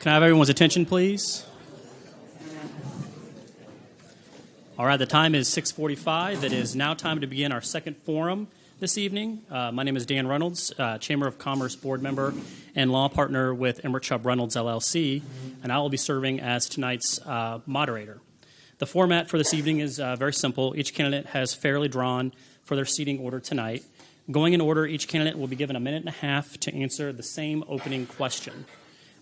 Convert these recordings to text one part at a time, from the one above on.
Can I have everyone's attention, please? All right, the time is 6:45. It is now time to begin our second forum this evening. My name is Dan Reynolds, Chamber of Commerce board member and law partner with Emmerich Chubb Reynolds, LLC, and I will be serving as tonight's moderator. The format for this evening is very simple. Each candidate has fairly drawn for their seating order tonight. Going in order, each candidate will be given a minute and a half to answer the same opening question.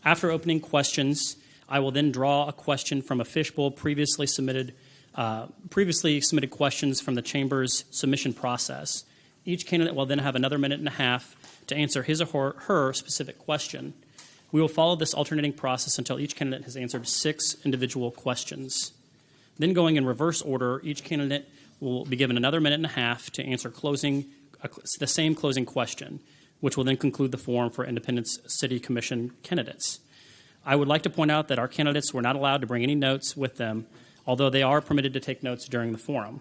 After opening questions, I will then draw a question from a fishbowl previously submitted questions from the Chamber's submission process. Each candidate will then have another minute and a half to answer his or her specific question. We will follow this alternating process until each candidate has answered 6 individual questions. Then going in reverse order, each candidate will be given another minute and a half to answer the same closing question, which will then conclude the forum for Independence City Commission candidates. I would like to point out that our candidates were not allowed to bring any notes with them, although they are permitted to take notes during the forum.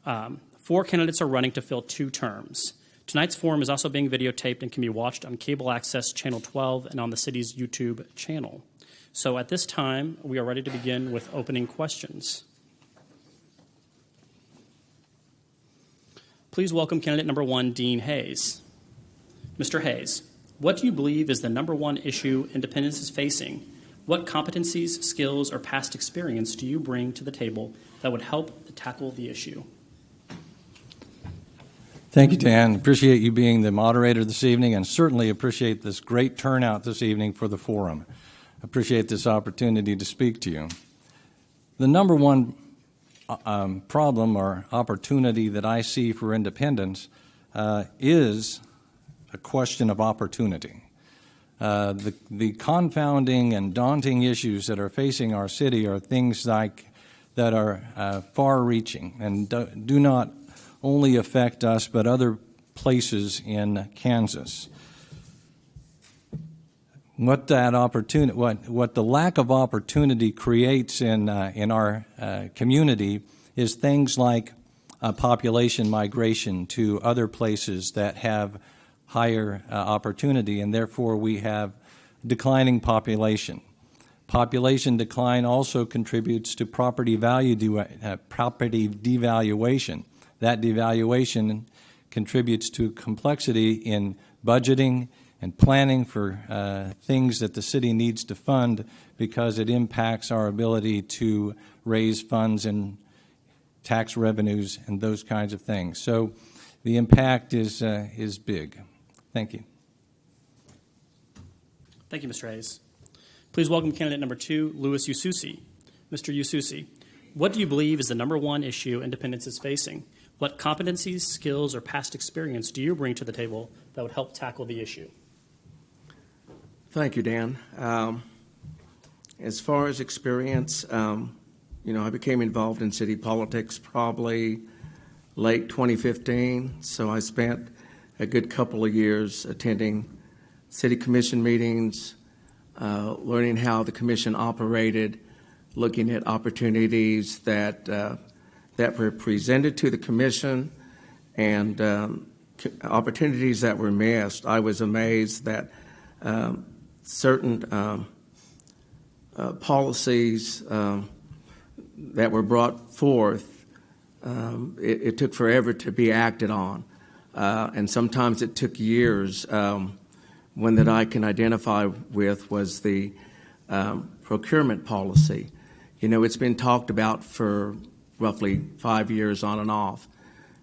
4 candidates are running to fill 2 terms. Tonight's forum is also being videotaped and can be watched on Cable Access Channel 12 and on the city's YouTube channel. So at this time, we are ready to begin with opening questions. Please welcome candidate number 1, Dean Hayes. Mr. Hayes, what do you believe is the number one issue Independence is facing? What competencies, skills, or past experience do you bring to the table that would help tackle the issue? Thank you, Dan. Appreciate you being the moderator this evening, and certainly appreciate this great turnout this evening for the forum. Appreciate this opportunity to speak to you. The number one problem or opportunity that I see for independence is a question of opportunity. The confounding and daunting issues that are facing our city are things like that are far-reaching and do not only affect us but other places in Kansas. What the lack of opportunity creates in our community is things like population migration to other places that have higher opportunity, and therefore we have declining population. Population decline also contributes to property devaluation. That devaluation contributes to complexity in budgeting and planning for things that the city needs to fund because it impacts our ability to raise funds and tax revenues and those kinds of things. So the impact is big. Thank you. Thank you, Mr. Hayes. Please welcome candidate number 2, Louis Ususi. Mr. Ususi, what do you believe is the number one issue Independence is facing? What competencies, skills, or past experience do you bring to the table that would help tackle the issue? Thank you, Dan. As far as experience, I became involved in city politics probably late 2015, so I spent a good couple of years attending city commission meetings, learning how the commission operated, looking at opportunities that were presented to the commission and opportunities that were missed. I was amazed that certain policies that were brought forth, it took forever to be acted on. And sometimes it took years. One that I can identify with was the procurement policy. It's been talked about for roughly 5 years on and off.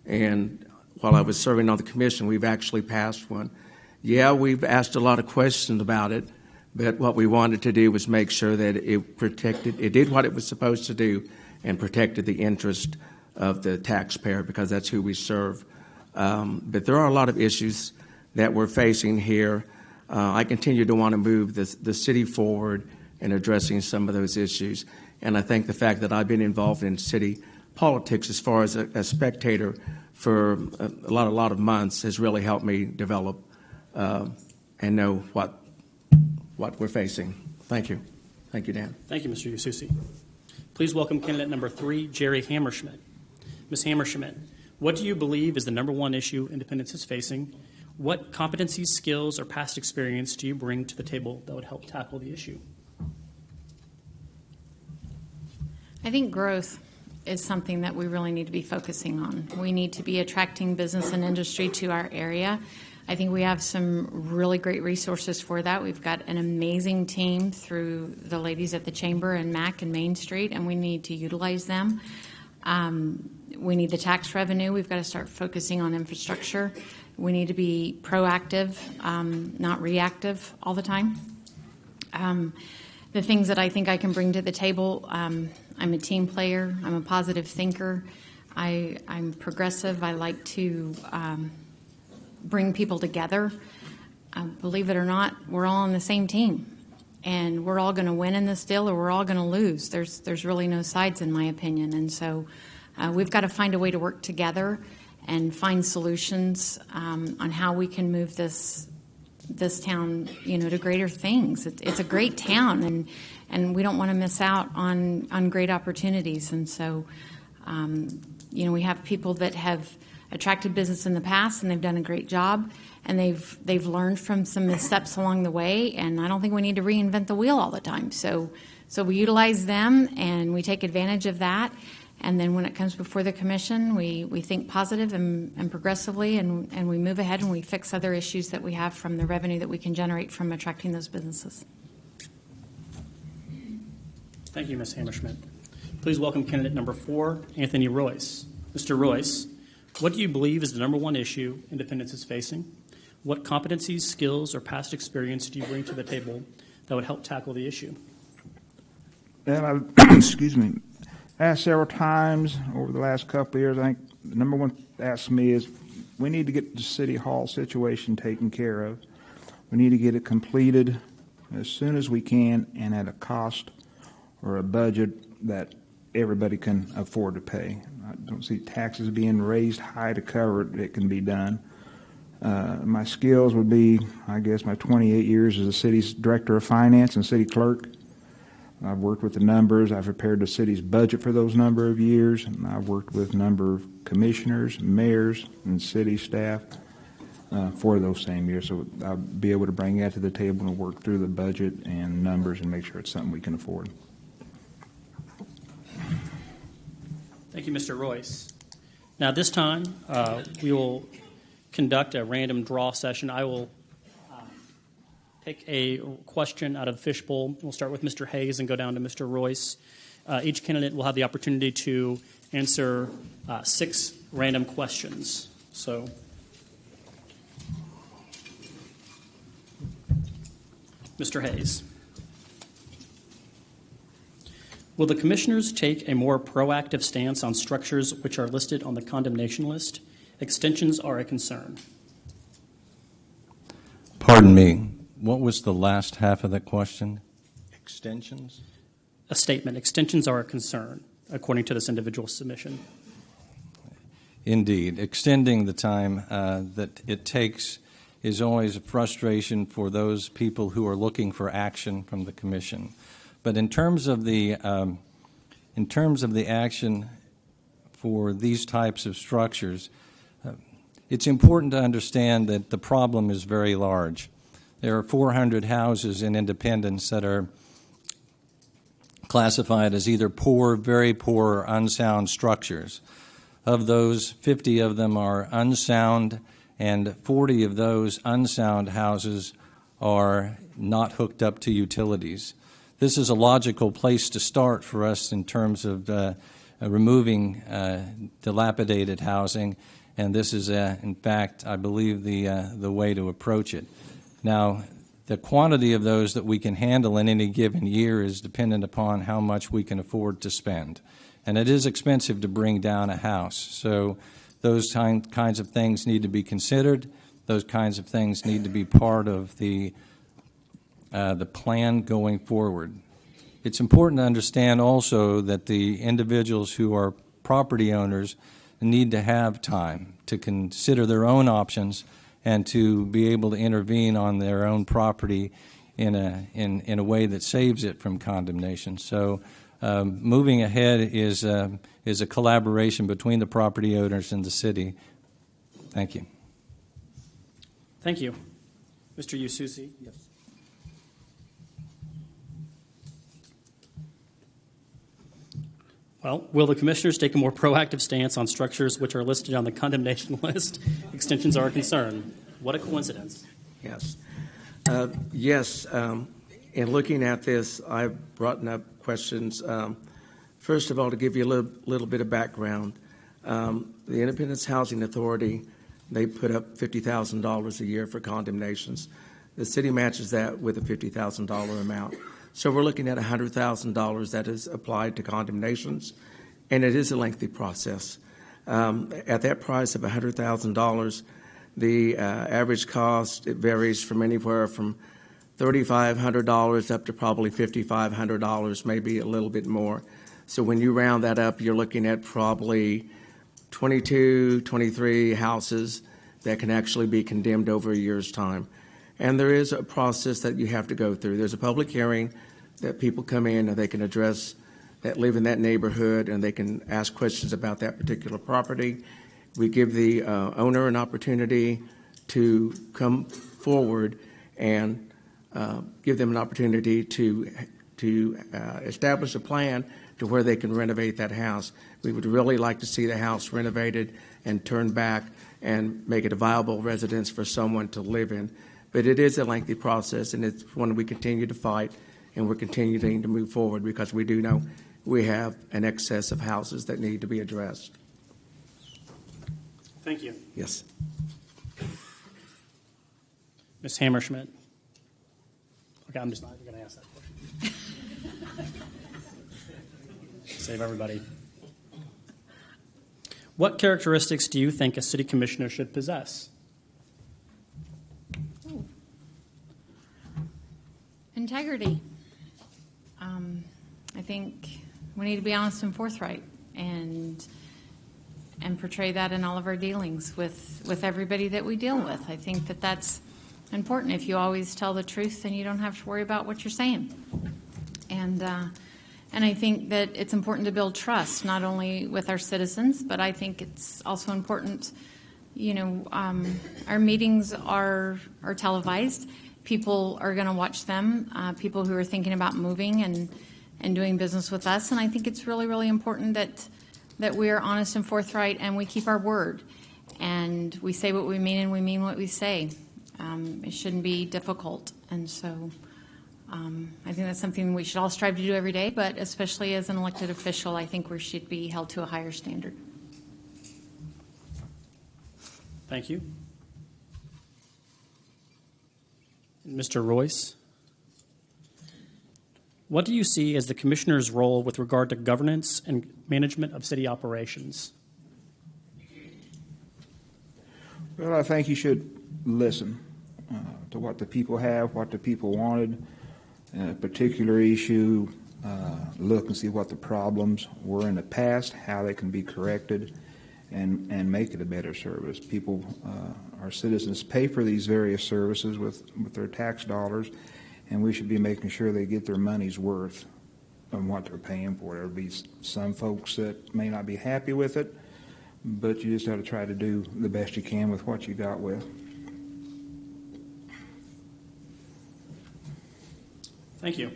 And while I was serving on the commission, we've actually passed one. Yeah, we've asked a lot of questions about it, but what we wanted to do was make sure that it did what it was supposed to do and protected the interest of the taxpayer because that's who we serve. But there are a lot of issues that we're facing here. I continue to want to move the city forward in addressing some of those issues. And I think the fact that I've been involved in city politics as far as a spectator for a lot of months has really helped me develop and know what we're facing. Thank you. Thank you, Dan. Thank you, Mr. Ususi. Please welcome candidate number 3, Jerry Hammerschmidt. Ms. Hammerschmidt, what do you believe is the number one issue Independence is facing? What competencies, skills, or past experience do you bring to the table that would help tackle the issue? I think growth is something that we really need to be focusing on. We need to be attracting business and industry to our area. I think we have some really great resources for that. We've got an amazing team through the ladies at the Chamber and MAC and Main Street, and we need to utilize them. We need the tax revenue. We've got to start focusing on infrastructure. We need to be proactive, not reactive all the time. The things that I think I can bring to the table, I'm a team player. I'm a positive thinker. I'm progressive. I like to bring people together. Believe it or not, we're all on the same team. And we're all going to win in this deal or we're all going to lose. There's really no sides, in my opinion. And so we've got to find a way to work together and find solutions on how we can move this town, to greater things. It's a great town, and we don't want to miss out on great opportunities. And so, we have people that have attracted business in the past, and they've done a great job, and they've learned from some missteps along the way. And I don't think we need to reinvent the wheel all the time. So we utilize them, and we take advantage of that. And then when it comes before the commission, we think positive and progressively, and we move ahead and we fix other issues that we have from the revenue that we can generate from attracting those businesses. Thank you, Ms. Hammerschmidt. Please welcome candidate number 4, Anthony Royce. Mr. Royce, what do you believe is the number one issue Independence is facing? What competencies, skills, or past experience do you bring to the table that would help tackle the issue? Well, excuse me. Asked several times over the last couple of years. I think the number one asked me is we need to get the City Hall situation taken care of. We need to get it completed as soon as we can and at a cost or a budget that everybody can afford to pay. I don't see taxes being raised high to cover it. It can be done. My skills would be, I guess, my 28 years as the city's director of finance and city clerk. I've worked with the numbers. I've prepared the city's budget for those number of years. And I've worked with a number of commissioners, mayors, and city staff for those same years. So I'll be able to bring that to the table and work through the budget and numbers and make sure it's something we can afford. Thank you, Mr. Royce. Now, this time, we will conduct a random draw session. I will take a question out of the fishbowl. We'll start with Mr. Hayes and go down to Mr. Royce. Each candidate will have the opportunity to answer 6 random questions. So, Mr. Hayes. Will the commissioners take a more proactive stance on structures which are listed on the condemnation list? Extensions are a concern. Pardon me. What was the last half of that question? Extensions? A statement. Extensions are a concern, according to this individual submission. Indeed. Extending the time that it takes is always a frustration for those people who are looking for action from the commission. But in terms of the action for these types of structures, it's important to understand that the problem is very large. There are 400 houses in Independence that are classified as either poor, very poor, or unsound structures. Of those, 50 of them are unsound, and 40 of those unsound houses are not hooked up to utilities. This is a logical place to start for us in terms of removing dilapidated housing, and this is, in fact, I believe, the way to approach it. Now, the quantity of those that we can handle in any given year is dependent upon how much we can afford to spend. And it is expensive to bring down a house. So those kinds of things need to be considered. Those kinds of things need to be part of the plan going forward. It's important to understand also that the individuals who are property owners need to have time to consider their own options and to be able to intervene on their own property in a way that saves it from condemnation. So moving ahead is a collaboration between the property owners and the city. Thank you. Thank you. Mr. Ususi. Yes. Well, will the commissioners take a more proactive stance on structures which are listed on the condemnation list? Extensions are a concern. What a coincidence. Yes. Yes. In looking at this, I've brought up questions. First of all, to give you a little bit of background, the Independence Housing Authority, they put up $50,000 a year for condemnations. The city matches that with a $50,000 amount. So we're looking at $100,000 that is applied to condemnations, and it is a lengthy process. At that price of $100,000, the average cost, it varies from anywhere from $3,500 up to probably $5,500, maybe a little bit more. So when you round that up, you're looking at probably 22, 23 houses that can actually be condemned over a year's time. And there is a process that you have to go through. There's a public hearing that people come in and they can address that live in that neighborhood, and they can ask questions about that particular property. We give the owner an opportunity to come forward and give them an opportunity to establish a plan to where they can renovate that house. We would really like to see the house renovated and turned back and make it a viable residence for someone to live in. But it is a lengthy process, and it's one we continue to fight, and we're continuing to move forward because we do know we have an excess of houses that need to be addressed. Thank you. Yes. Ms. Hammerschmidt. Okay, I'm just not going to ask that question. Save everybody. What characteristics do you think a city commissioner should possess? Integrity. I think we need to be honest and forthright and portray that in all of our dealings with everybody that we deal with. I think that that's important. If you always tell the truth, then you don't have to worry about what you're saying. And I think that it's important to build trust, not only with our citizens, but I think it's also important, our meetings are televised. People are going to watch them, people who are thinking about moving and doing business with us. And I think it's really, really important that we are honest and forthright and we keep our word. And we say what we mean and we mean what we say. It shouldn't be difficult. And so I think that's something we should all strive to do every day, but especially as an elected official, I think we should be held to a higher standard. Thank you. Mr. Royce, what do you see as the commissioner's role with regard to governance and management of city operations? Well, I think you should listen to what the people have, what the people wanted, a particular issue, look and see what the problems were in the past, how they can be corrected, and make it a better service. People, our citizens, pay for these various services with their tax dollars, and we should be making sure they get their money's worth of what they're paying for. There'll be some folks that may not be happy with it, but you just got to try to do the best you can with what you got with. Thank you.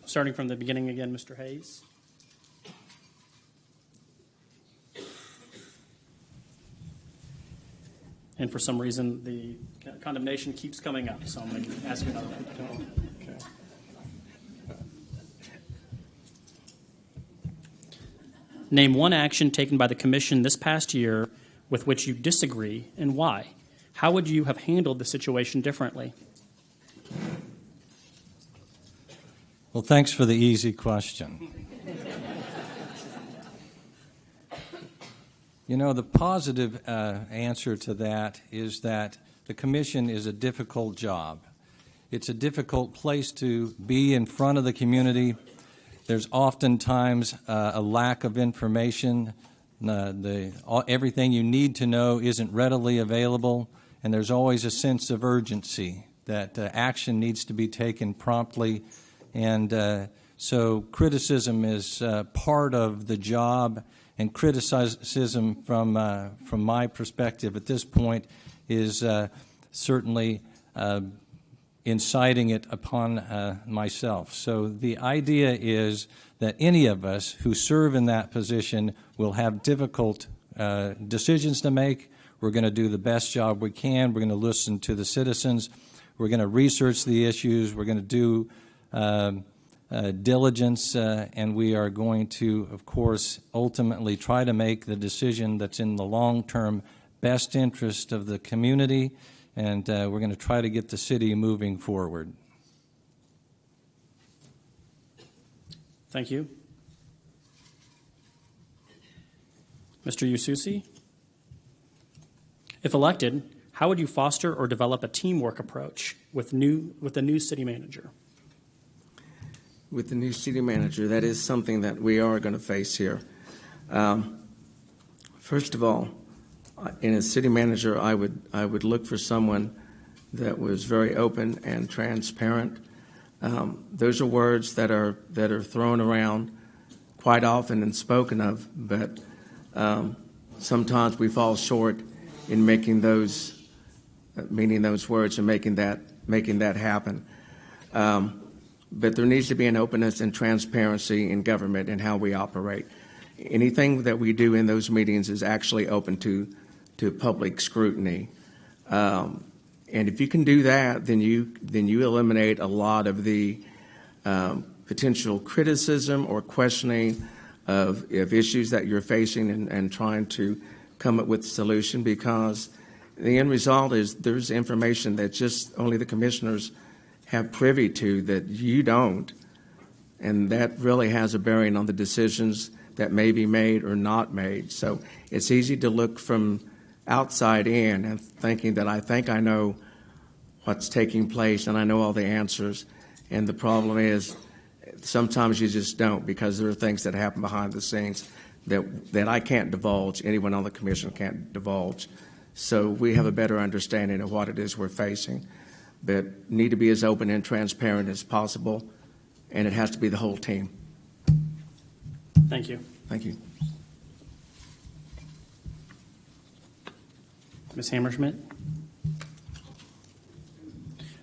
Starting from the beginning again, Mr. Hayes. And for some reason, the condemnation keeps coming up, so I'm going to ask you another one. Okay. Name one action taken by the commission this past year with which you disagree and why. How would you have handled the situation differently? Well, thanks for the easy question. The positive answer to that is that the commission is a difficult job. It's a difficult place to be in front of the community. There's oftentimes a lack of information. Everything you need to know isn't readily available, and there's always a sense of urgency that action needs to be taken promptly. And so criticism is part of the job, and criticism from my perspective at this point is certainly inciting it upon myself. So the idea is that any of us who serve in that position will have difficult decisions to make. We're going to do the best job we can. We're going to listen to the citizens. We're going to research the issues. We're going to do diligence, and we are going to, of course, ultimately try to make the decision that's in the long-term best interest of the community, and we're going to try to get the city moving forward. Thank you. Mr. Ususi, if elected, how would you foster or develop a teamwork approach with the new city manager? With the new city manager, that is something that we are going to face here. First of all, in a city manager, I would look for someone that was very open and transparent. Those are words that are thrown around quite often and spoken of, but sometimes we fall short in making those meaning those words and making that happen. But there needs to be an openness and transparency in government and how we operate. Anything that we do in those meetings is actually open to public scrutiny. And if you can do that, then you eliminate a lot of the potential criticism or questioning of issues that you're facing and trying to come up with a solution, because the end result is there's information that just only the commissioners have privy to that you don't, and that really has a bearing on the decisions that may be made or not made. So it's easy to look from outside in and thinking that I think I know what's taking place and I know all the answers, and the problem is sometimes you just don't, because there are things that happen behind the scenes that I can't divulge, anyone on the commission can't divulge. So we have a better understanding of what it is we're facing, but need to be as open and transparent as possible, and it has to be the whole team. Thank you. Thank you. Ms. Hammerschmidt,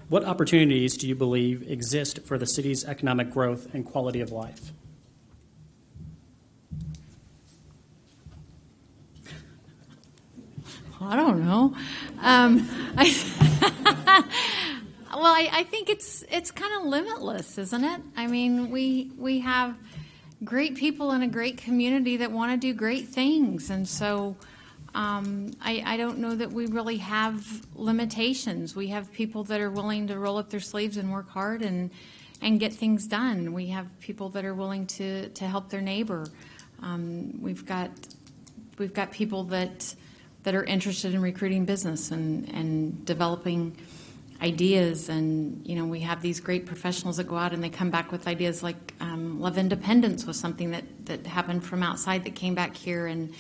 what opportunities do you believe exist for the city's economic growth and quality of life? I don't know. I think it's kind of limitless, isn't it? I mean, we have great people in a great community that want to do great things, and so I don't know that we really have limitations. We have people that are willing to roll up their sleeves and work hard and get things done. We have people that are willing to help their neighbor. We've got people that are interested in recruiting business and developing ideas, and we have these great professionals that go out and they come back with ideas like Love Independence was something that happened from outside that came back here, and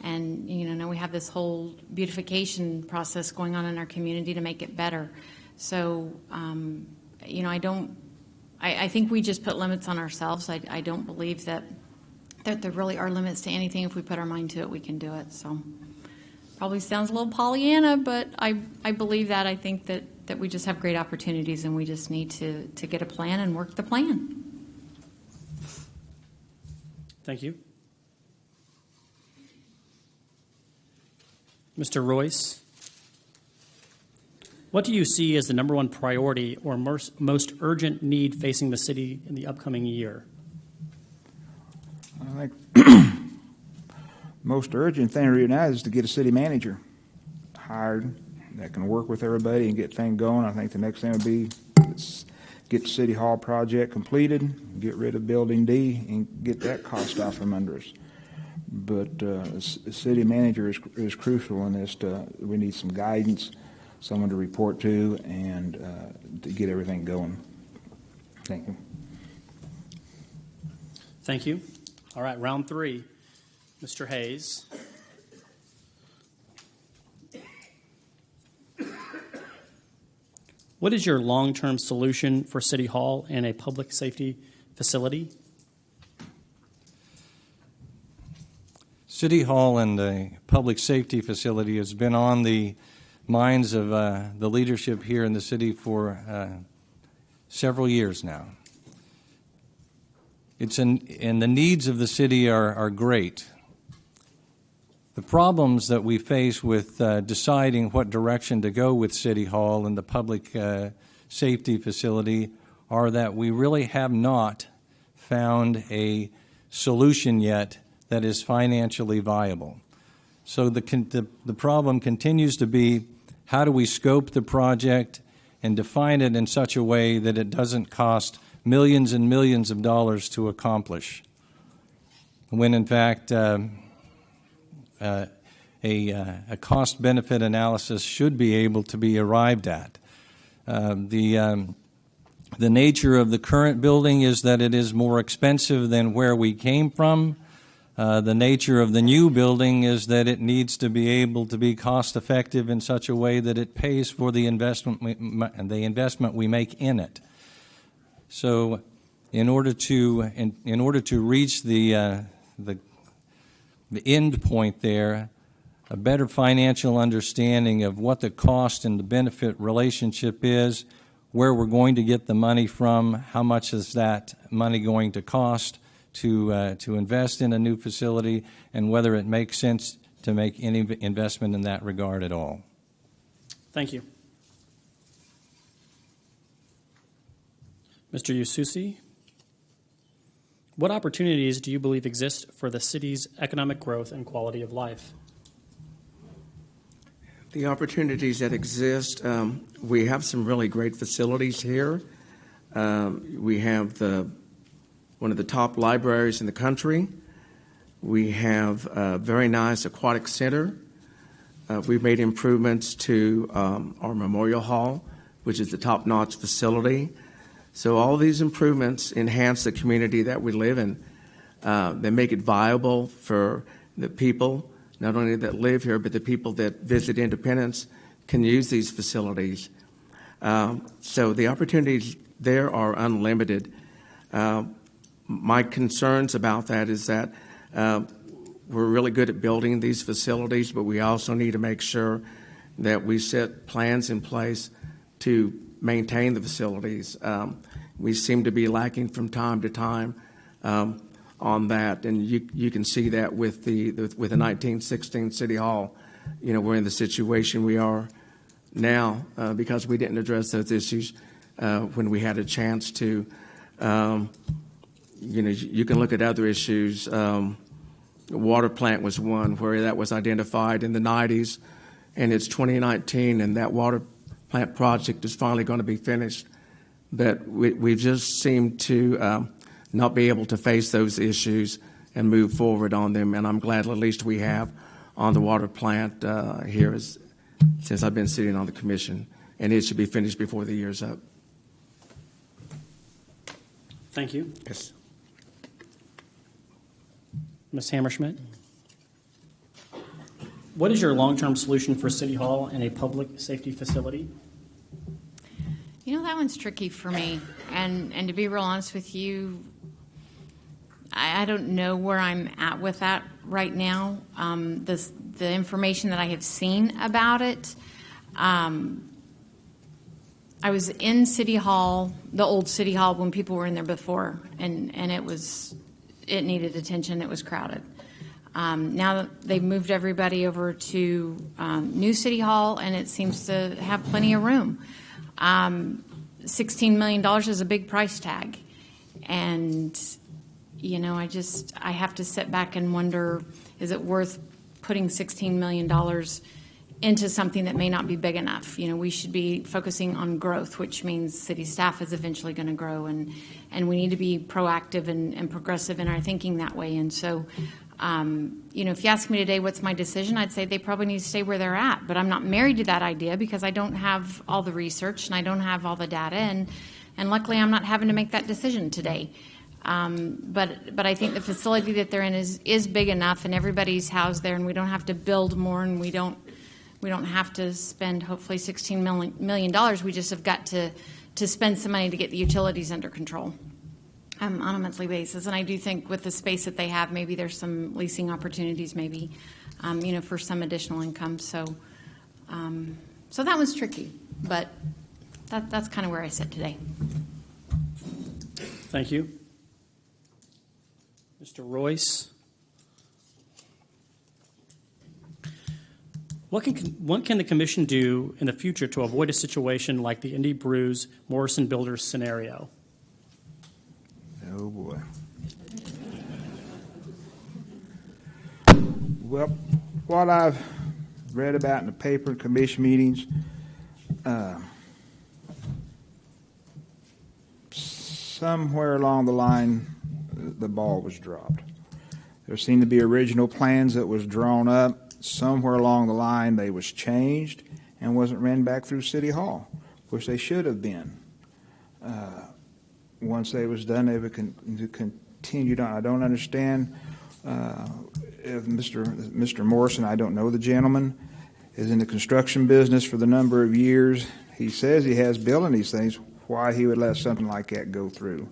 now we have this whole beautification process going on in our community to make it better. So I think we just put limits on ourselves. I don't believe that there really are limits to anything. If we put our mind to it, we can do it. So probably sounds a little Pollyanna, but I believe that. I think that we just have great opportunities, and we just need to get a plan and work the plan. Thank you. Mr. Royce, what do you see as the number one priority or most urgent need facing the city in the upcoming year? I think most urgent thing right now is to get a city manager hired that can work with everybody and get things going. I think the next thing would be get the City Hall project completed, get rid of Building D, and get that cost off from under us. But the city manager is crucial in this. We need some guidance, someone to report to, and to get everything going. Thank you. Thank you. All right, round three. Mr. Hayes. What is your long-term solution for City Hall and a public safety facility? City Hall and the public safety facility has been on the minds of the leadership here in the city for several years now. And the needs of the city are great. The problems that we face with deciding what direction to go with City Hall and the public safety facility are that we really have not found a solution yet that is financially viable. So the problem continues to be, how do we scope the project and define it in such a way that it doesn't cost millions and millions of dollars to accomplish, when in fact a cost-benefit analysis should be able to be arrived at. The nature of the current building is that it is more expensive than where we came from. The nature of the new building is that it needs to be able to be cost-effective in such a way that it pays for the investment we make in it. So, in order to reach the end point there, a better financial understanding of what the cost and the benefit relationship is, where we're going to get the money from, how much is that money going to cost to invest in a new facility, and whether it makes sense to make any investment in that regard at all. Thank you. Mr. Yususi, what opportunities do you believe exist for the city's economic growth and quality of life? The opportunities that exist, we have some really great facilities here. We have one of the top libraries in the country. We have a very nice aquatic center. We've made improvements to our Memorial Hall, which is the top-notch facility. So all these improvements enhance the community that we live in. They make it viable for the people, not only that live here, but the people that visit Independence can use these facilities. So the opportunities there are unlimited. My concerns about that is that we're really good at building these facilities, but we also need to make sure that we set plans in place to maintain the facilities. We seem to be lacking from time to time on that, and you can see that with the 1916 City Hall. You know, we're in the situation we are now because we didn't address those issues when we had a chance to. You know, you can look at other issues. The water plant was one where that was identified in the 90s, and it's 2019, and that water plant project is finally going to be finished. But we've just seemed to not be able to face those issues and move forward on them, and I'm glad at least we have on the water plant here since I've been sitting on the commission, and it should be finished before the year's up. Thank you. Yes. Ms. Hammerschmidt, what is your long-term solution for City Hall and a public safety facility? You know, that one's tricky for me. And to be real honest with you, I don't know where I'm at with that right now. The information that I have seen about it, I was in City Hall, the old City Hall, when people were in there before, and it needed attention. It was crowded. Now that they've moved everybody over to new City Hall, and it seems to have plenty of room. $16 million is a big price tag. And, you know, I have to sit back and wonder, is it worth putting $16 million into something that may not be big enough? You know, we should be focusing on growth, which means city staff is eventually going to grow, and we need to be proactive and progressive in our thinking that way. And so, you know, if you ask me today what's my decision, I'd say they probably need to stay where they're at. But I'm not married to that idea because I don't have all the research and I don't have all the data, and luckily I'm not having to make that decision today. But I think the facility that they're in is big enough, and everybody's housed there, and we don't have to build more, and we don't have to spend hopefully $16 million. We just have got to spend some money to get the utilities under control on a monthly basis. And I do think with the space that they have, maybe there's some leasing opportunities, maybe, you know, for some additional income. So So that was tricky, but that's kind of where I sit today. Thank you. Mr. Royce. What can the commission do in the future to avoid a situation like the Indy Brews Morrison Builders scenario? Oh, boy. Well, what I've read about in the paper and commission meetings, somewhere along the line, the ball was dropped. There seemed to be original plans that was drawn up. Somewhere along the line, they was changed and wasn't ran back through City Hall, which they should have been. Once they was done, they would continued on. I don't understand if Mr. Morrison, I don't know the gentleman, is in the construction business for the number of years. He says he has building these things. Why he would let something like that go through?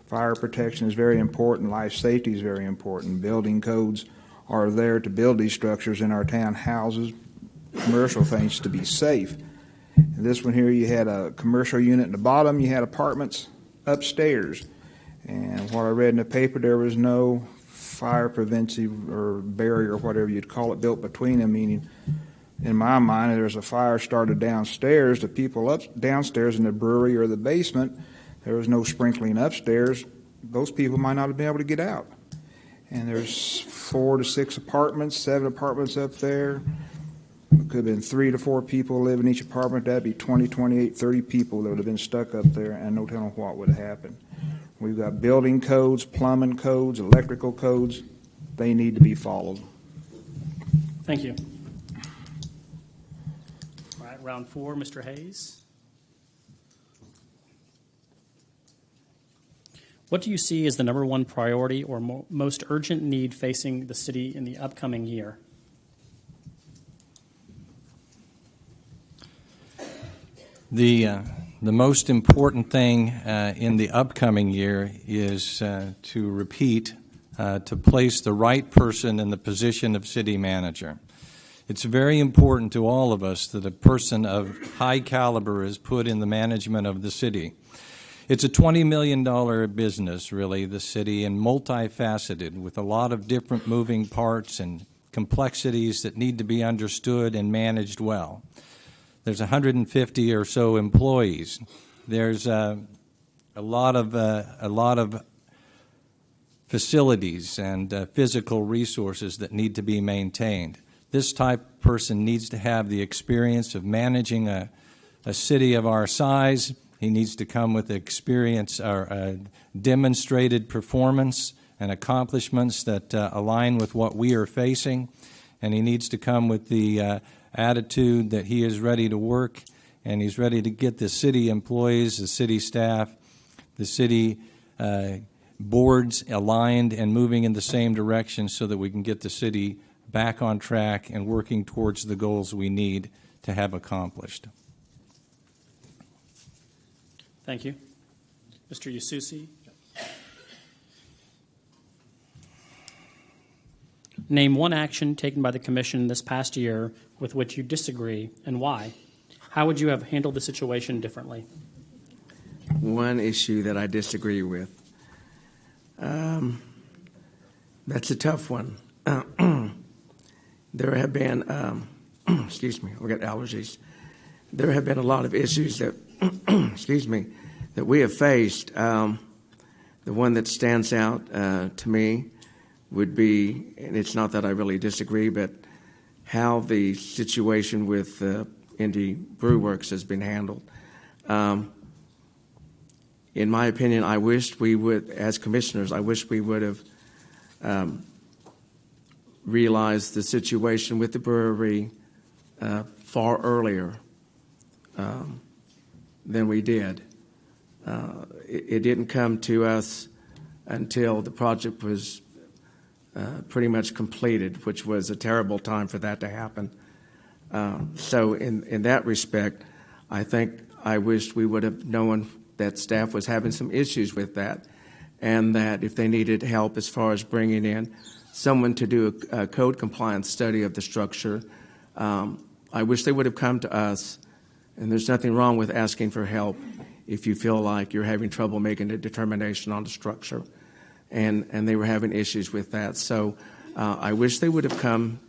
Fire protection is very important. Life safety is very important. Building codes are there to build these structures in our town, houses, commercial things to be safe. And this one here, you had a commercial unit in the bottom, you had apartments upstairs. And what I read in the paper, there was no fire preventive or barrier or whatever you'd call it built between them, meaning in my mind, if there's a fire started downstairs, the people up downstairs in the brewery or the basement, there was no sprinkling upstairs, those people might not have been able to get out. And there's 4 to 6 apartments, 7 apartments up there. It could have been 3 to 4 people live in each apartment. That'd be 20, 28, 30 people that would have been stuck up there, and no telling what would have happened. We've got building codes, plumbing codes, electrical codes. They need to be followed. Thank you. All right, round 4, Mr. Hayes. What do you see as the number one priority or most urgent need facing the city in the upcoming year? The most important thing in the upcoming year is to repeat, to place the right person in the position of city manager. It's very important to all of us that a person of high caliber is put in the management of the city. It's a $20 million business, really, the city, and multifaceted with a lot of different moving parts and complexities that need to be understood and managed well. There's 150 or so employees. There's a lot of facilities and physical resources that need to be maintained. This type of person needs to have the experience of managing a city of our size. He needs to come with experience or demonstrated performance and accomplishments that align with what we are facing. And he needs to come with the attitude that he is ready to work and he's ready to get the city employees, the city staff, the city boards aligned and moving in the same direction so that we can get the city back on track and working towards the goals we need to have accomplished. Thank you. Mr. Yasusi. Name one action taken by the Commission this past year with which you disagree and why. How would you have handled the situation differently? One issue that I disagree with. That's a tough one. There have been, excuse me, I've got allergies. There have been a lot of issues that, excuse me, that we have faced. The one that stands out to me would be, and it's not that I really disagree, but how the situation with Indy Brew Works has been handled. In my opinion, I wished we would, as commissioners, I wish we would have realized the situation with the brewery far earlier than we did. It didn't come to us until the project was pretty much completed, which was a terrible time for that to happen. So in that respect, I think I wished we would have known that staff was having some issues with that, and that if they needed help as far as bringing in someone to do a code compliance study of the structure, I I wish they would have come to us, and there's nothing wrong with asking for help if you feel like you're having trouble making a determination on the structure. And they were having issues with that. So I wish they would have come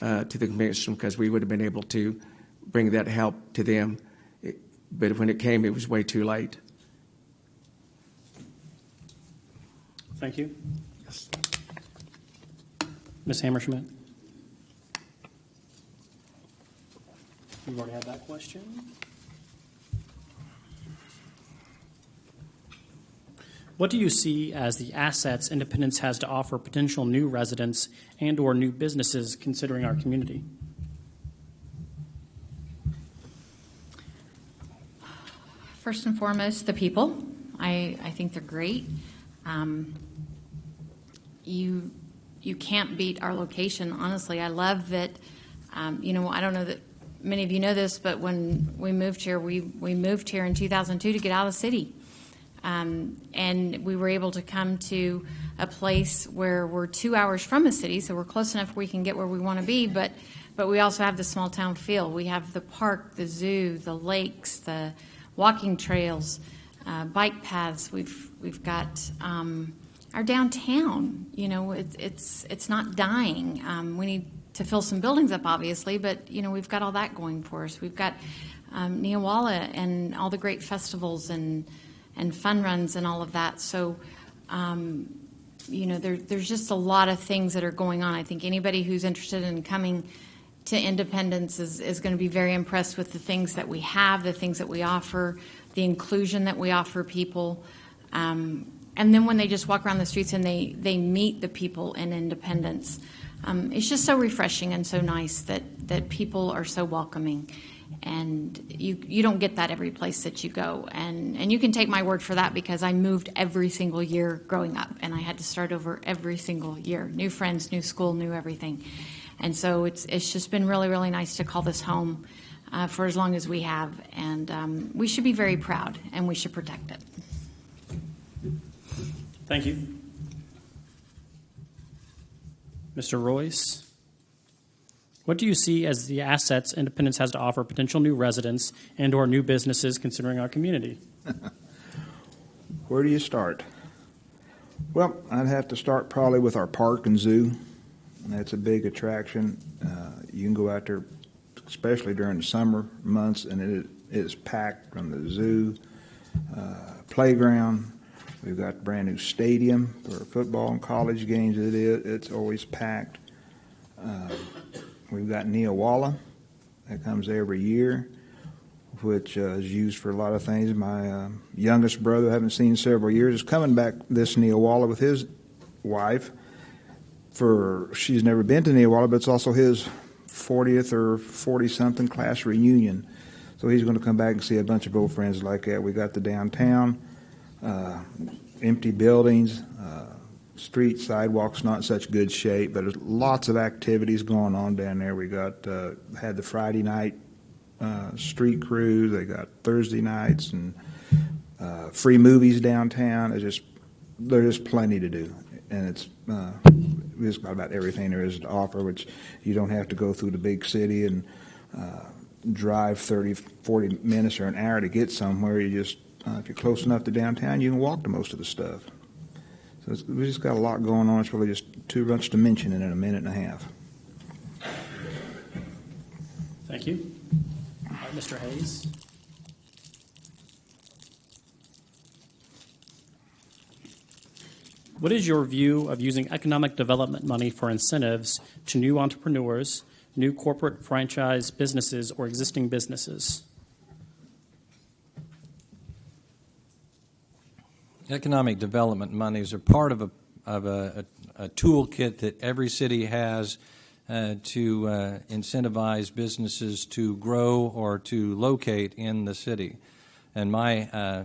to the commission, because we would have been able to bring that help to them. But when it came, it was way too late. Thank you. Yes. Ms. Hammerschmidt? You've already had that question. What do you see as the assets Independence has to offer potential new residents and/or new businesses considering our community? First and foremost, the people. I think they're great. You can't beat our location, honestly. I love that, I don't know that many of you know this, but when we moved here, we moved here in 2002 to get out of the city. And we were able to come to a place where we're 2 hours from a city, so we're close enough we can get where we want to be, but we also have the small town feel. We have the park, the zoo, the lakes, the walking trails, bike paths. We've got our downtown. It's not dying. We need to fill some buildings up, obviously, but we've got all that going for us. We've got Neowalla and all the great festivals and fun runs and all of that. So, there's just a lot of things that are going on. I think anybody who's interested in coming to Independence is going to be very impressed with the things that we have, the things that we offer, the inclusion that we offer people. And then when they just walk around the streets and they meet the people in Independence, it's just so refreshing and so nice that people are so welcoming. And you don't get that every place that you go. And you can take my word for that, because I moved every single year growing up, and I had to start over every single year. New friends, new school, new everything. And so it's just been really, really nice to call this home for as long as we have. And we should be very proud, and we should protect it. Thank you. Mr. Royce? What do you see as the assets Independence has to offer potential new residents and/or new businesses considering our community? Where do you start? Well, I'd have to start probably with our park and zoo. That's a big attraction. You can go out there, especially during the summer months, and it is packed from the zoo, playground. We've got a brand new stadium for football and college games. It's always packed. We've got Neowalla that comes every year, which is used for a lot of things. My youngest brother, I haven't seen in several years, is coming back this Neowalla with his wife. She's never been to Neowalla, but it's also his 40th or 40-something class reunion. So he's going to come back and see a bunch of old friends like that. We got the downtown, empty buildings, street sidewalks not in such good shape, but there's lots of activities going on down there. We got had the Friday night street cruise. They got Thursday nights and free movies downtown. There's just plenty to do, and it's got about everything there is to offer, which you don't have to go through the big city and drive 30, 40 minutes or an hour to get somewhere. You just if you're close enough to downtown, you can walk to most of the stuff. So we just got a lot going on. It's really just too much to mention in a minute and a half. Thank you. All right, Mr. Hayes. What is your view of using economic development money for incentives to new entrepreneurs, new corporate franchise businesses, or existing businesses? Economic development monies are part of a toolkit that every city has to incentivize businesses to grow or to locate in the city. And my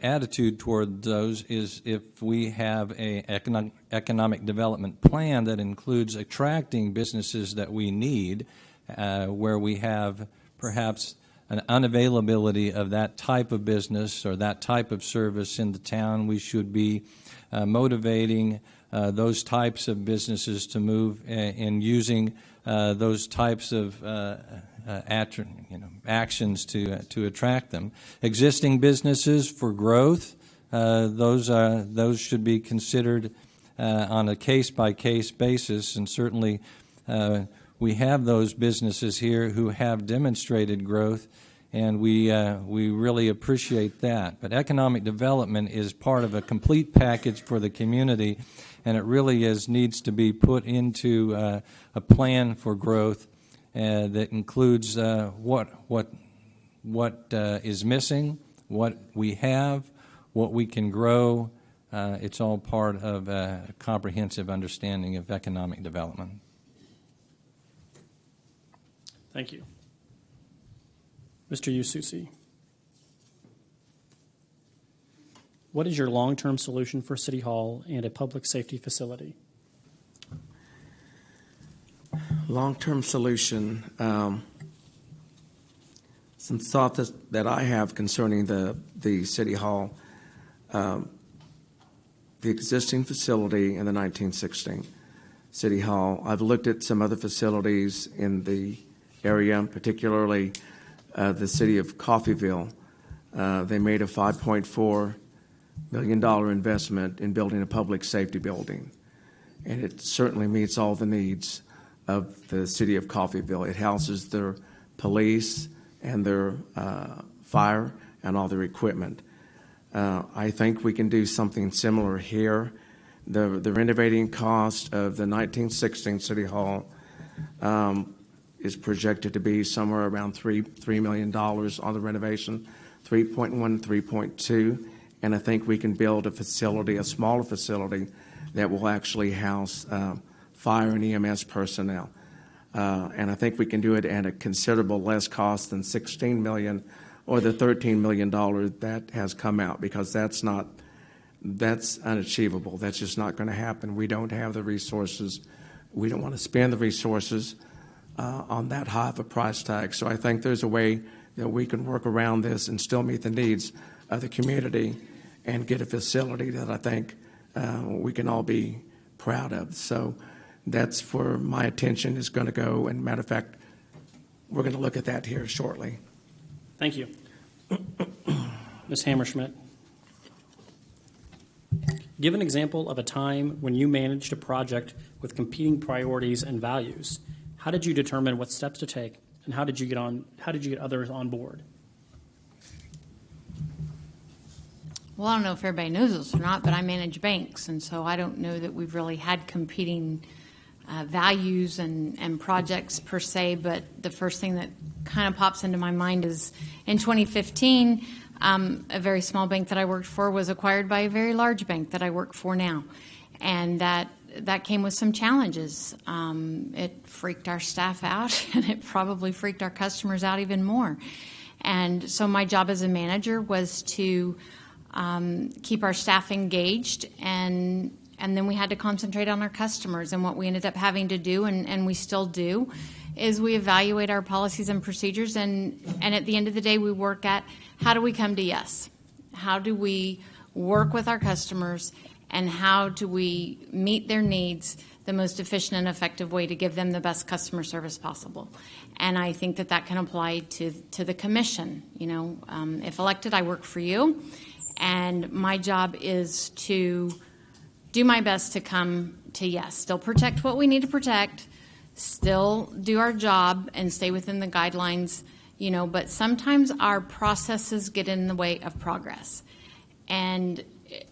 attitude toward those is, if we have an economic development plan that includes attracting businesses that we need, where we have perhaps an unavailability of that type of business or that type of service in the town, we should be motivating those types of businesses to move in using those types of actions to attract them. Existing businesses for growth, those should be considered on a case-by-case basis, and certainly we have those businesses here who have demonstrated growth, and we really appreciate that. But economic development is part of a complete package for the community, and it really needs to be put into a plan for growth that includes what is missing, what we have, what we can grow. It's all part of a comprehensive understanding of economic development. Thank you. Mr. Ususi, what is your long-term solution for City Hall and a public safety facility? Long-term solution, some thoughts that I have concerning the City Hall, the existing facility in the 1916 City Hall. I've looked at some other facilities in the area, particularly the city of Coffeyville. They made a $5.4 million investment in building a public safety building, and it certainly meets all the needs of the city of Coffeyville. It houses their police and their fire and all their equipment. I think we can do something similar here. The renovating cost of the 1916 City Hall is projected to be somewhere around $3 million on the renovation, 3.1, 3.2, and I think we can build a facility, a smaller facility, that will actually house fire and EMS personnel. And I think we can do it at a considerable less cost than $16 million or the $13 million that has come out, because that's unachievable. That's just not going to happen. We don't have the resources. We don't want to spend the resources on that high of a price tag. So I think there's a way that we can work around this and still meet the needs of the community and get a facility that I think we can all be proud of. So that's where my attention is going to go. And matter of fact, we're going to look at that here shortly. Thank you. Ms. Hammerschmidt, give an example of a time when you managed a project with competing priorities and values. How did you determine what steps to take, and how did you get others on board? Well, I don't know if everybody knows this or not, but I manage banks, and so I don't know that we've really had competing values and projects per se, but the first thing that kind of pops into my mind is in 2015, a very small bank that I worked for was acquired by a very large bank that I work for now, and that came with some challenges. It freaked our staff out, and it probably freaked our customers out even more. And so my job as a manager was to keep our staff engaged, and then we had to concentrate on our customers. And what we ended up having to do, and we still do, is we evaluate our policies and procedures, and at the end of the day, we work at how do we come to yes? How do we work with our customers, and how do we meet their needs the most efficient and effective way to give them the best customer service possible? And I think that can apply to the commission. You know, if elected, I work for you, and my job is to do my best to come to yes, still protect what we need to protect, still do our job and stay within the guidelines, you know, but sometimes our processes get in the way of progress. And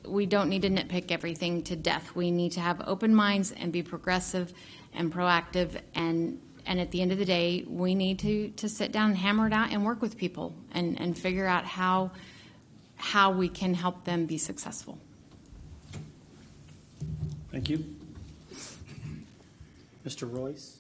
we don't need to nitpick everything to death. We need to have open minds and be progressive and proactive. And at the end of the day, we need to sit down and hammer it out and work with people and figure out how we can help them be successful. Thank you. Mr. Royce.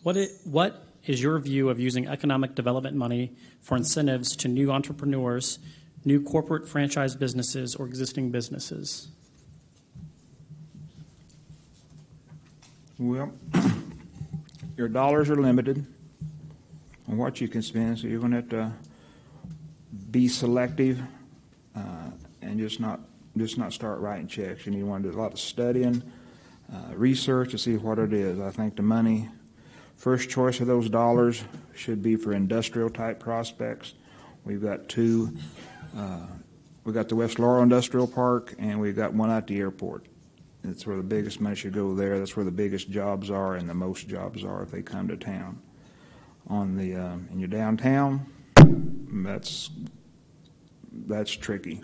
What is your view of using economic development money for incentives to new entrepreneurs, new corporate franchise businesses, or existing businesses? Well, your dollars are limited on what you can spend, so you're going to have to be selective and just not just not start writing checks. You want to do a lot of studying, research to see what it is. I think the money, first choice of those dollars should be for industrial type prospects. We've got two. We've got the West Laurel Industrial Park, and we've got one at the airport. That's where the biggest money should go there. That's where the biggest jobs are and the most jobs are if they come to town. On the in your downtown, that's tricky,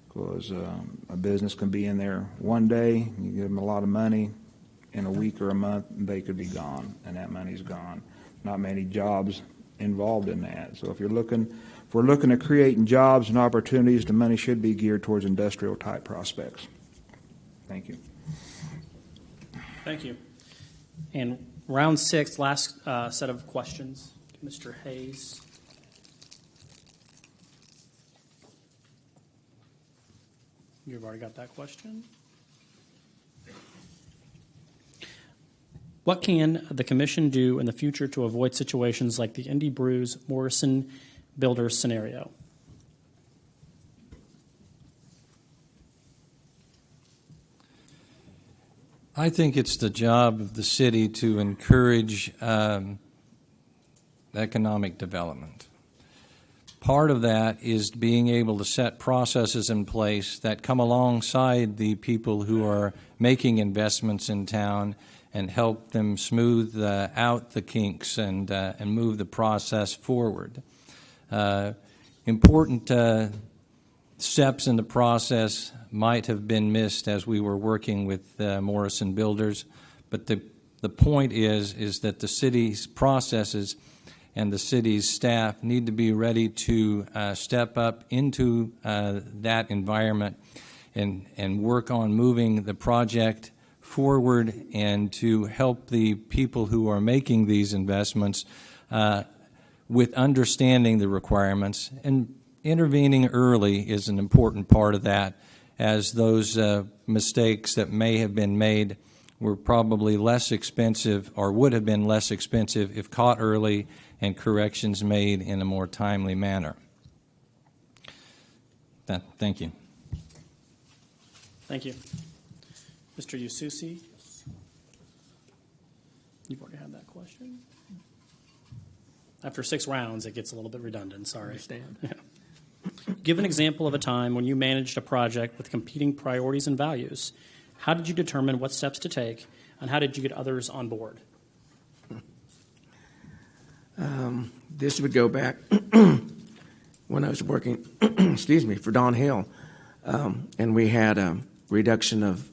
because a business can be in there one day, you give them a lot of money, in a week or a month they could be gone, and that money's gone. Not many jobs involved in that. So if we're looking at creating jobs and opportunities, the money should be geared towards industrial type prospects. Thank you. Thank you. And round 6, last set of questions. Mr. Hayes. You've already got that question. What can the commission do in the future to avoid situations like the Indy Brews Morrison Builders scenario? I think it's the job of the city to encourage economic development. Part of that is being able to set processes in place that come alongside the people who are making investments in town and help them smooth out the kinks and move the process forward. Important steps in the process might have been missed as we were working with Morrison Builders, but the point is that the city's processes and the city's staff need to be ready to step up into that environment and work on moving the project forward and to help the people who are making these investments with understanding the requirements. And intervening early is an important part of that, as those mistakes that may have been made were probably less expensive, or would have been less expensive if caught early and corrections made in a more timely manner. Thank you. Thank you. Mr. Yususi, you've already had that question. After 6 rounds, it gets a little bit redundant. Sorry. I understand. Yeah. Give an example of a time when you managed a project with competing priorities and values. How did you determine what steps to take, and how did you get others on board? This would go back when I was working, for Don Hill, and we had a reduction of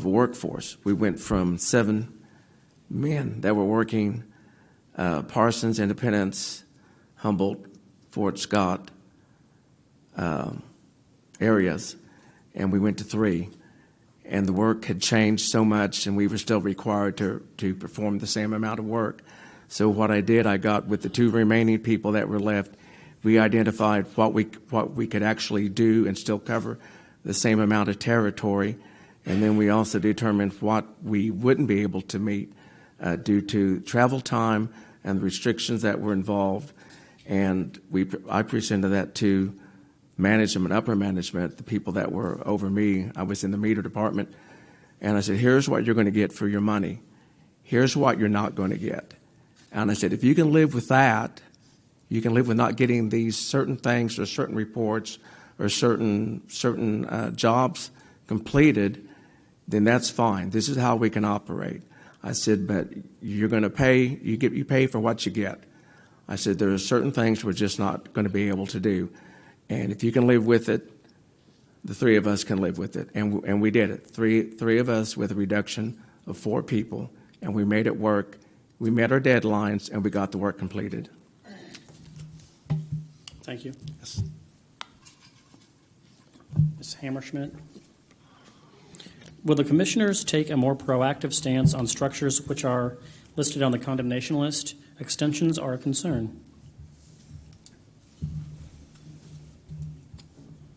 workforce. We went from 7 men that were working Parsons, Independence, Humboldt, Fort Scott areas, and we went to 3. And the work had changed so much, and we were still required to perform the same amount of work. So what I did, I got with the 2 remaining people that were left, we identified what we could actually do and still cover the same amount of territory. And then we also determined what we wouldn't be able to meet due to travel time and the restrictions that were involved. And I presented that to management, upper management, the people that were over me. I was in the meter department. And I said, here's what you're going to get for your money. Here's what you're not going to get. And I said, if you can live with that, you can live with not getting these certain things or certain reports or certain jobs completed, then that's fine. This is how we can operate. I said, but you're going to pay, you pay for what you get. I said, there are certain things we're just not going to be able to do. And if you can live with it, the 3 of us can live with it. And we did it. Three of us with a reduction of 4 people, and we made it work. We met our deadlines, and we got the work completed. Thank you. Yes. Ms. Hammerschmidt. Will the commissioners take a more proactive stance on structures which are listed on the condemnation list? Extensions are a concern.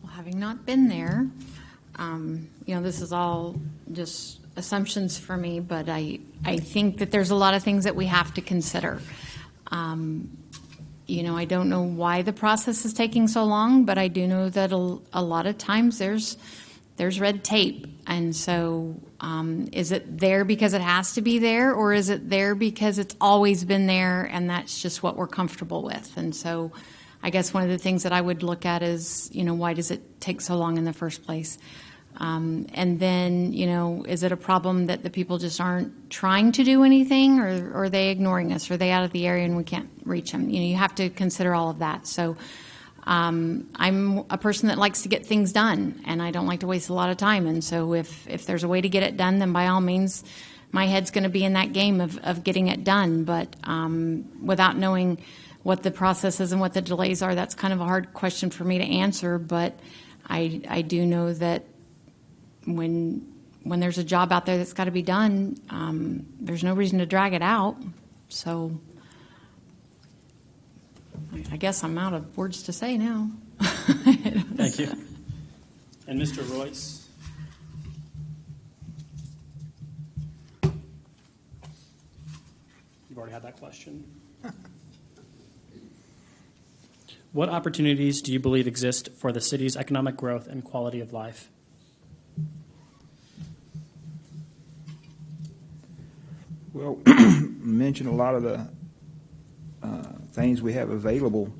Well, having not been there, this is all just assumptions for me, but I think that there's a lot of things that we have to consider. I don't know why the process is taking so long, but I do know that a lot of times there's red tape. And so is it there because it has to be there, or is it there because it's always been there and that's just what we're comfortable with? And so I guess one of the things that I would look at is, why does it take so long in the first place? And then, is it a problem that the people just aren't trying to do anything, or are they ignoring us? Are they out of the area and we can't reach them? You have to consider all of that. So I'm a person that likes to get things done, and I don't like to waste a lot of time. And so if there's a way to get it done, then by all means, my head's going to be in that game of getting it done. But without knowing what the process is and what the delays are, that's kind of a hard question for me to answer. But I do know that when there's a job out there that's got to be done, there's no reason to drag it out. So I guess I'm out of words to say now. Thank you. And Mr. Royce? You've already had that question. What opportunities do you believe exist for the city's economic growth and quality of life? Well, mentioned a lot of the things we have available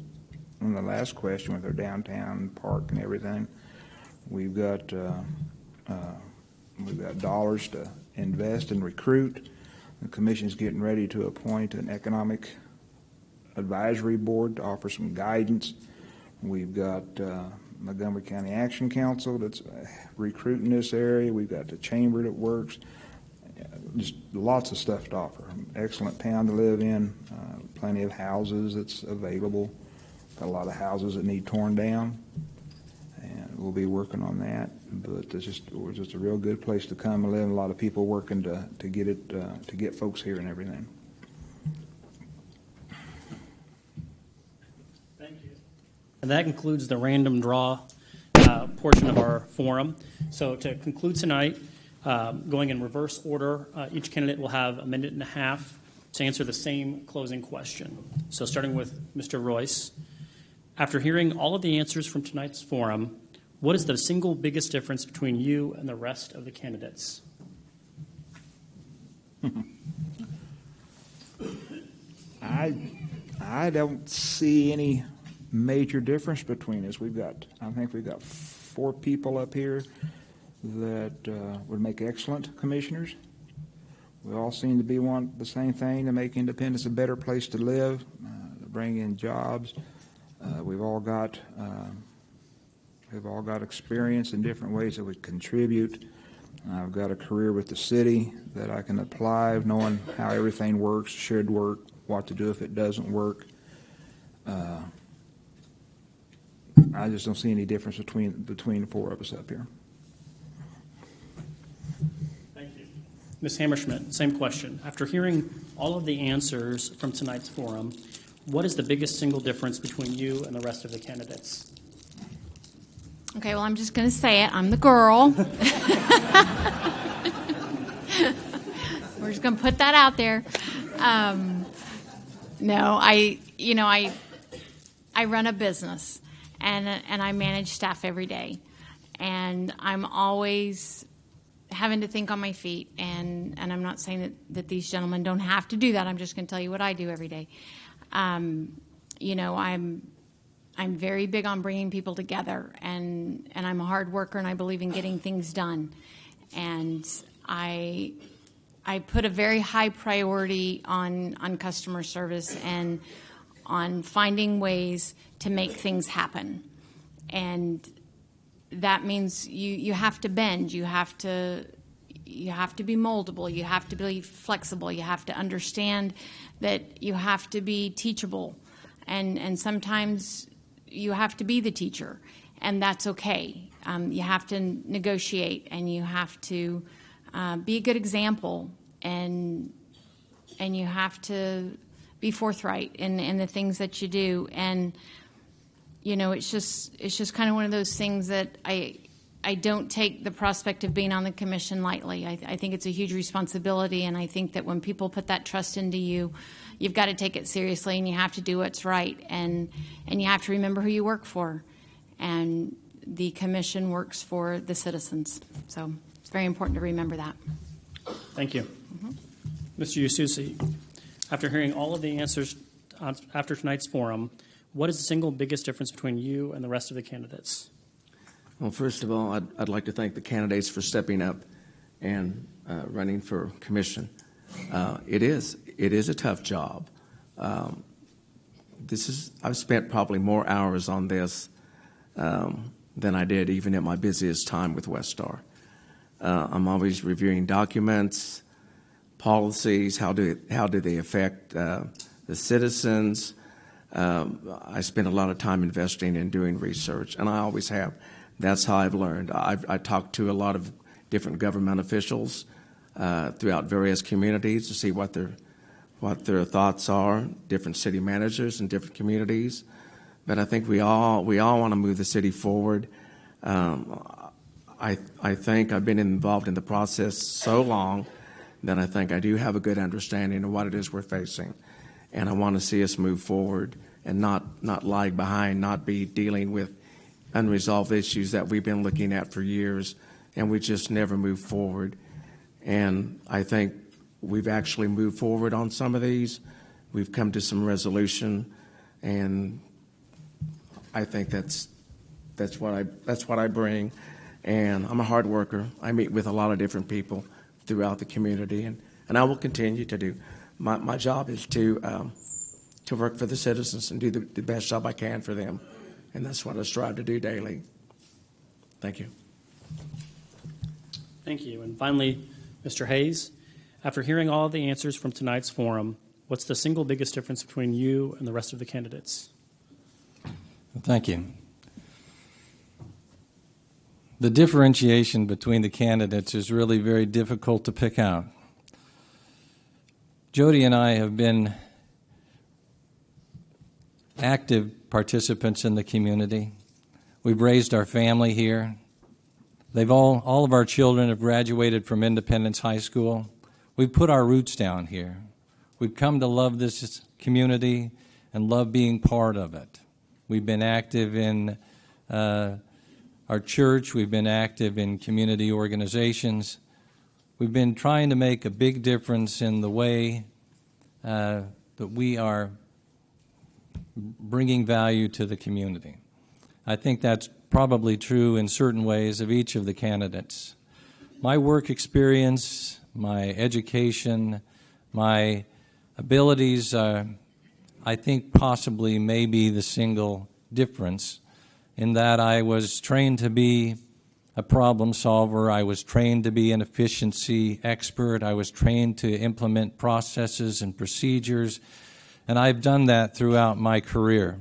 in the last question with our downtown park and everything. We've got dollars to invest and recruit. The commission's getting ready to appoint an economic advisory board to offer some guidance. We've got Montgomery County Action Council that's recruiting this area. We've got the chamber that works. Just lots of stuff to offer. Excellent town to live in. Plenty of houses that's available. Got a lot of houses that need torn down, and we'll be working on that. But it's just a real good place to come and live. A lot of people working to get it to get folks here and everything. Thank you. And that concludes the random draw portion of our forum. So to conclude tonight, going in reverse order, each candidate will have a minute and a half to answer the same closing question. So starting with Mr. Royce, after hearing all of the answers from tonight's forum, what is the single biggest difference between you and the rest of the candidates? I don't see any major difference between us. I think we've got 4 people up here that would make excellent commissioners. We all seem to be wanting the same thing, to make Independence a better place to live, to bring in jobs. We've all got experience in different ways that we contribute. I've got a career with the city that I can apply, knowing how everything works, should work, what to do if it doesn't work. I just don't see any difference between the 4 of us up here. Thank you. Ms. Hammerschmidt, same question. After hearing all of the answers from tonight's forum, what is the biggest single difference between you and the rest of the candidates? Okay, well, I'm just going to say it. I'm the girl. We're just going to put that out there. No, I run a business, and I manage staff every day, and I'm always having to think on my feet. And I'm not saying that these gentlemen don't have to do that. I'm just going to tell you what I do every day. I'm very big on bringing people together, and I'm a hard worker, and I believe in getting things done. And I put a very high priority on customer service and on finding ways to make things happen. And that means you have to bend, you have to be moldable, you have to be flexible, you have to understand that you have to be teachable, and sometimes you have to be the teacher, and that's okay. You have to negotiate, and you have to be a good example, and you have to be forthright in the things that you do. And it's just kind of one of those things that I don't take the prospect of being on the commission lightly. I think it's a huge responsibility, and I think that when people put that trust into you, you've got to take it seriously, and you have to do what's right, and you have to remember who you work for. And the commission works for the citizens. So it's very important to remember that. Thank you. Mr. Ususi, after hearing all of the answers after tonight's forum, what is the single biggest difference between you and the rest of the candidates? Well, first of all, I'd like to thank the candidates for stepping up and running for commission. It is a tough job. I've spent probably more hours on this than I did even at my busiest time with Westar. I'm always reviewing documents, policies, how do they affect the citizens. I spend a lot of time investing in doing research, and I always have. That's how I've learned. I talked to a lot of different government officials throughout various communities to see what their thoughts are, different city managers in different communities. But I think we all want to move the city forward. I think I've been involved in the process so long that I think I do have a good understanding of what it is we're facing. And I want to see us move forward and not lag behind, not be dealing with unresolved issues that we've been looking at for years, and we just never move forward. And I think we've actually moved forward on some of these. We've come to some resolution, and I think that's what I bring. And I'm a hard worker. I meet with a lot of different people throughout the community, and I will continue to do. My job is to work for the citizens and do the best job I can for them. And that's what I strive to do daily. Thank you. Thank you. And finally, Mr. Hayes, after hearing all of the answers from tonight's forum, what's the single biggest difference between you and the rest of the candidates? Thank you. The differentiation between the candidates is really very difficult to pick out. Jody and I have been active participants in the community. We've raised our family here. All of our children have graduated from Independence High School. We've put our roots down here. We've come to love this community and love being part of it. We've been active in our church. We've been active in community organizations. We've been trying to make a big difference in the way that we are bringing value to the community. I think that's probably true in certain ways of each of the candidates. My work experience, my education, my abilities, I think possibly may be the single difference in that I was trained to be a problem solver. I was trained to be an efficiency expert. I was trained to implement processes and procedures. And I've done that throughout my career.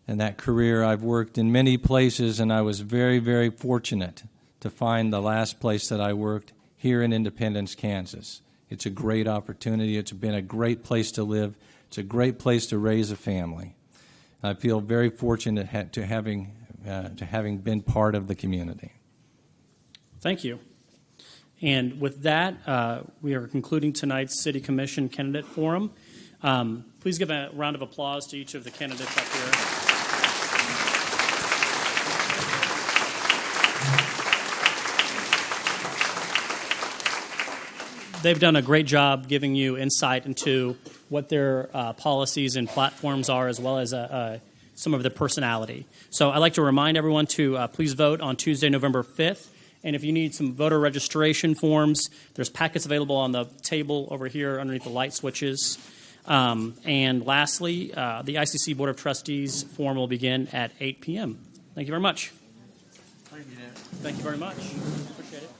In that career, I've worked in many places, and I was very, very fortunate to find the last place that I worked here in Independence, Kansas. It's a great opportunity. It's been a great place to live. It's a great place to raise a family. I feel very fortunate to having been part of the community. Thank you. And with that, we are concluding tonight's City Commission Candidate Forum. Please give a round of applause to each of the candidates up here. They've done a great job giving you insight into what their policies and platforms are, as well as some of their personality. So I'd like to remind everyone to please vote on Tuesday, November 5th. And if you need some voter registration forms, there's packets available on the table over here underneath the light switches. And lastly, the ICC Board of Trustees forum will begin at 8 p.m. Thank you very much. Thank you very much. Appreciate it.